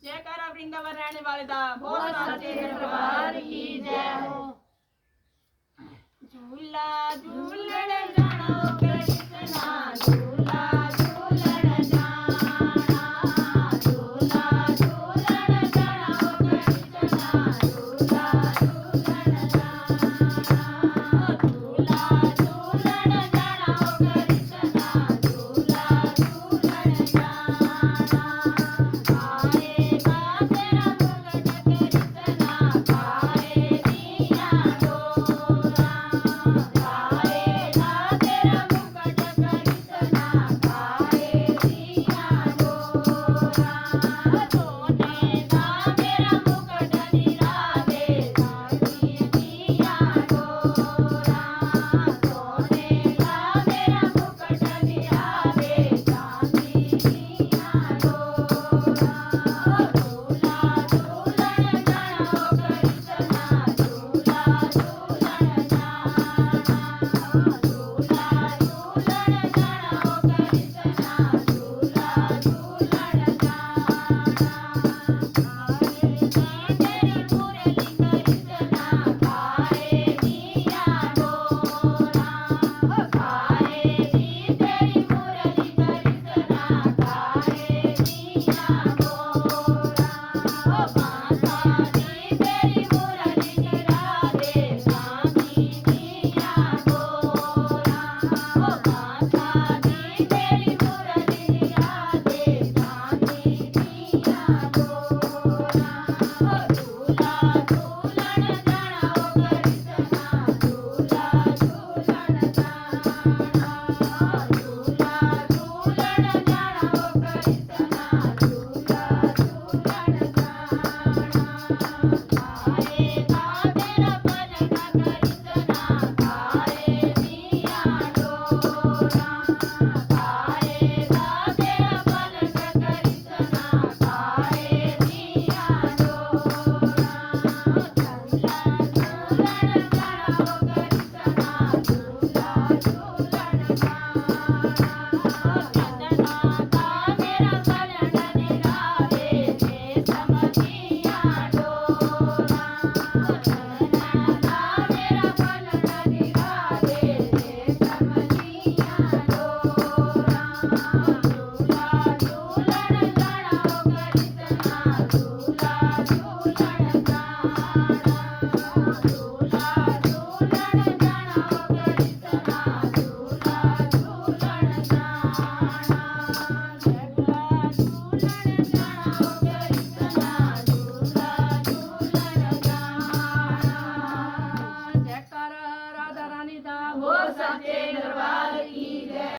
जयकारा वृंदावन रहने वाले दा बोल सच्चे दरबार की जय हो। झूला झूलण जानो कृष्णा झूला झूलण जाना झूला झूलण जानो कृष्णा झूला झूलण जाना झूला झूलण जानो कृष्णा झूला झूलण जाना आए बा तेरा मुकुट कृष्णा खाए दिया डोरा खाए ना तेरा मुकुट कृष्णा खाए दिया डोरा सोने का मेरा मुकुट निराले चांदी दिया डोरा सोने का मेरा मुकुट निराले चांदी दिया डोरा झूला झूलण जानो कृष्णा झूला झूलण जाना झूला झूलण जानो कृष्णा झूला झूलण जाना आए तेरी मुरली कृष्णा खाए दिया डोरा खाए दी तेरी मुरली कृष्णा खाए दिया डोरा बांसा दी तेरी मुरली निराले चांदी दिया डोरा बांसा दी तेरी मुरली निराले चांदी दिया डोरा झूला झूलण जानो कृष्णा झूला झूलण जाना झूला झूलण जानो कृष्णा झूला झूलण जाना आए बा तेरा भजन कृष्णा खाए दिया डोरा खाए बा तेरा भजन कृष्णा खाए दिया डोरा झूला झूलण जानो कृष्णा झूला झूलण जाना चंदना का मेरा भजन निराले जे समझिया डोरा चंदना का मेरा भजन निराले जे समझिया डोरा झूला झूलण जानो कृष्णा झूला झूलण जाना झूला झूलण जानो कृष्णा झूला झूलण जाना झूला झूलण जानो कृष्णा झूला झूलण जाना जयकारा राधा रानी दा हो सच्चे दरबार